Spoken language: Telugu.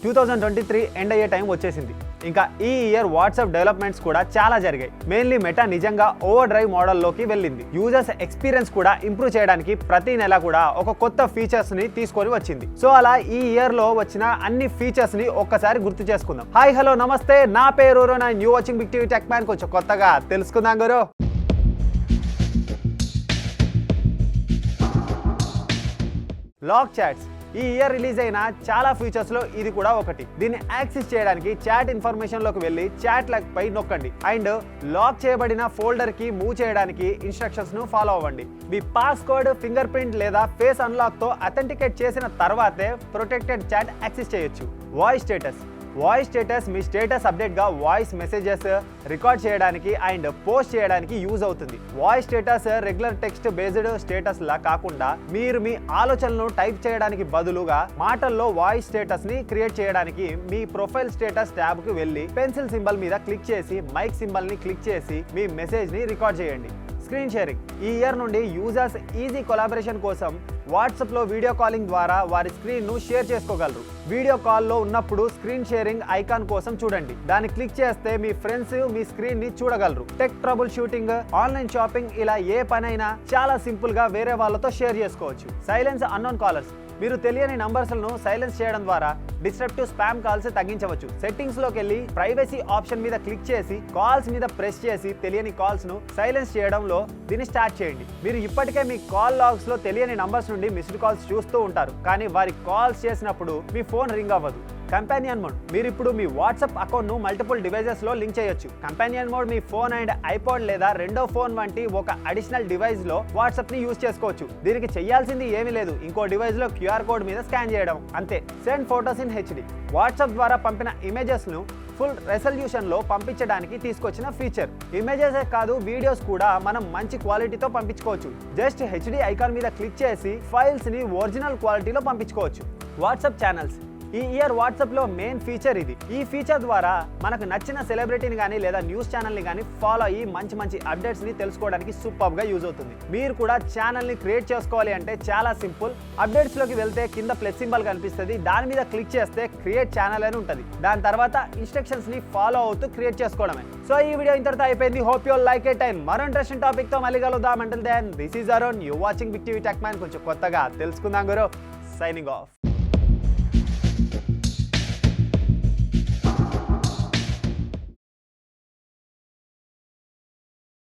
2023 ఎండ్ అయ్యే టైం వచ్చేసింది. ఇంకా ఈ ఇయర్ వాట్సాప్ డెవలప్మెంట్స్ కూడా చాలా జరిగాయి. మెయిన్లీ మెటా నిజంగా ఓవర్ డ్రైవ్ మోడల్లోకి వెళ్ళింది. యూజర్స్ ఎక్స్పీరియన్స్ కూడా ఇంప్రూవ్ చేయడానికి ప్రతి నెల కూడా ఒక కొత్త ఫీచర్స్ ని తీసుకొని వచ్చింది. సో అలా ఈ ఇయర్ లో వచ్చిన అన్ని ఫీచర్స్ ని ఒక్కసారి గుర్తు చేసుకుందాం. హాయ్ హలో నమస్తే, నా పేరు నా న్యూ watching big TV tech man. కొంచెం కొత్తగా తెలుసుకుందాం గురు. లాక్ చాట్స్ ఈ ఇయర్ రిలీజ్ అయిన చాలా ఫీచర్స్ లో ఇది కూడా ఒకటి. దీన్ని యాక్సెస్ చేయడానికి చాట్ ఇన్ఫర్మేషన్ లోకి వెళ్ళి చాట్ లైక్ పై నొక్కండి అండ్ లాక్ చేయబడిన ఫోల్డర్ కి మూవ్ చేయడానికి ఇన్స్ట్రక్షన్స్ ను ఫాలో అవ్వండి. మీ పాస్వర్డ్, ఫింగర్ ప్రింట్ లేదా ఫేస్ అన్లాక్ తో అథెంటికేట్ చేసిన తర్వాతే ప్రొటెక్టెడ్ చాట్ యాక్సెస్ చేయొచ్చు. వాయిస్ స్టేటస్ మీ స్టేటస్ అప్డేట్ గా వాయిస్ మెసేజెస్ రికార్డ్ చేయడానికి అండ్ పోస్ట్ చేయడానికి యూజ్ అవుతుంది. Voice status regular text based status లా కాకుండా మీరు మీ ఆలోచనలను టైప్ చేయడానికి బదులుగా మాటల్లో వాయిస్ స్టేటస్ ని క్రియేట్ చేయడానికి మీ ప్రొఫైల్ స్టేటస్ ట్యాబ్ కు వెళ్ళి పెన్సిల్ సింబల్ మీద క్లిక్ చేసి మైక్ సింబల్ ని క్లిక్ చేసి మీ మెసేజ్ ని రికార్డ్ చేయండి. స్క్రీన్ షేరింగ్ ఈ ఇయర్ నుండి యూజర్స్ ఈజీ కొలాబరేషన్ కోసం వాట్సాప్లో వీడియో కాలింగ్ ద్వారా వారి స్క్రీన్ను షేర్ చేసుకోగలరు. వీడియో కాల్లో ఉన్నప్పుడు స్క్రీన్ షేరింగ్ ఐకాన్ కోసం చూడండి. దాన్ని క్లిక్ చేస్తే మీ ఫ్రెండ్స్ మీ స్క్రీన్ ని చూడగలరు. Tech trouble shooting, online shopping, ఇలా ఏ పనైనా చాలా సింపుల్ గా వేరే వాళ్ళతో షేర్ చేసుకోవచ్చు. సైలెన్స్ అన్నోన్ కాలర్స్ మీరు తెలియని నంబర్స్లను సైలెన్స్ చేయడం ద్వారా డిస్ట్రప్టివ్ స్పామ్ కాల్స్ తగ్గించవచ్చు. సెట్టింగ్స్ లోకి వెళ్ళి ప్రైవసీ ఆప్షన్ మీద క్లిక్ చేసి కాల్స్ మీద ప్రెస్ చేసి తెలియని కాల్స్ ను సైలెన్స్ చేయడంలో దీన్ని స్టార్ట్ చేయండి. మీరు ఇప్పటికే మీ కాల్ లాగ్స్ లో తెలియని నంబర్స్ నుండి మిస్డ్ కాల్స్ చూస్తూ ఉంటారు, కానీ వారి కాల్స్ చేసినప్పుడు మీ ఫోన్ రింగ్ అవ్వదు. కంపానియన్ మోడ్ మీరు ఇప్పుడు మీ వాట్సాప్ అకౌంట్ ను మల్టిపుల్ డివైజెస్ లో లింక్ చేయొచ్చు. Companion mode me phone and iPod లేదా రెండో ఫోన్ వంటి ఒక అడిషనల్ డివైస్ లో వాట్సాప్ ని యూజ్ చేసుకోవచ్చు. దీనికి చేయాల్సింది ఏమీ లేదు, ఇంకో డివైస్ లో క్యూఆర్ కోడ్ మీద స్కాన్ చేయడం అంతే. Send photos in HD WhatsApp ద్వారా పంపిన ఇమేజెస్ ను ఫుల్ రెజల్యూషన్ లో పంపించడానికి తీసుకొచ్చిన ఫీచర్. ఇమేజెస్ కాదు, వీడియోస్ కూడా మనం మంచి క్వాలిటీతో పంపించుకోవచ్చు. జస్ట్ హెచ్డి ఐకాన్ మీద క్లిక్ చేసి ఫైల్స్ ని ఒరిజినల్ క్వాలిటీలో పంపించుకోవచ్చు. వాట్సాప్ ఛానల్స్ ఈ ఇయర్ వాట్సాప్ లో మెయిన్ ఫీచర్ ఇది. ఈ ఫీచర్ ద్వారా మనకు నచ్చిన సెలబ్రిటీని కానీ లేదా న్యూస్ ఛానల్ ని కానీ ఫాలో అయ్యి మంచి అప్డేట్స్ ని తెలుసుకోవడానికి సూపర్ గా యూజ్ అవుతుంది. మీరు కూడా ఛానల్ ని క్రియేట్ చేసుకోవాలి అంటే చాలా సింపుల్. అప్డేట్స్ లోకి వెళ్తే కింద ప్లస్ సింబల్ కనిపిస్తుంది, దాని మీద క్లిక్ చేస్తే క్రియేట్ ఛానల్ అని ఉంటుంది. దాని తర్వాత ఇన్స్ట్రక్షన్స్ ని ఫాలో అవుతూ క్రియేట్ చేసుకోవడమే. సో ఈ వీడియో ఇంతటితో అయిపోయింది. Hope you like it and మరో ఇంట్రెస్టింగ్ టాపిక్ తో మళ్ళీ కలుద్దాం. Until then this is Arun, you watching big TV tech man. కొంచెం కొత్తగా తెలుసుకుందాం గురు. Signing off.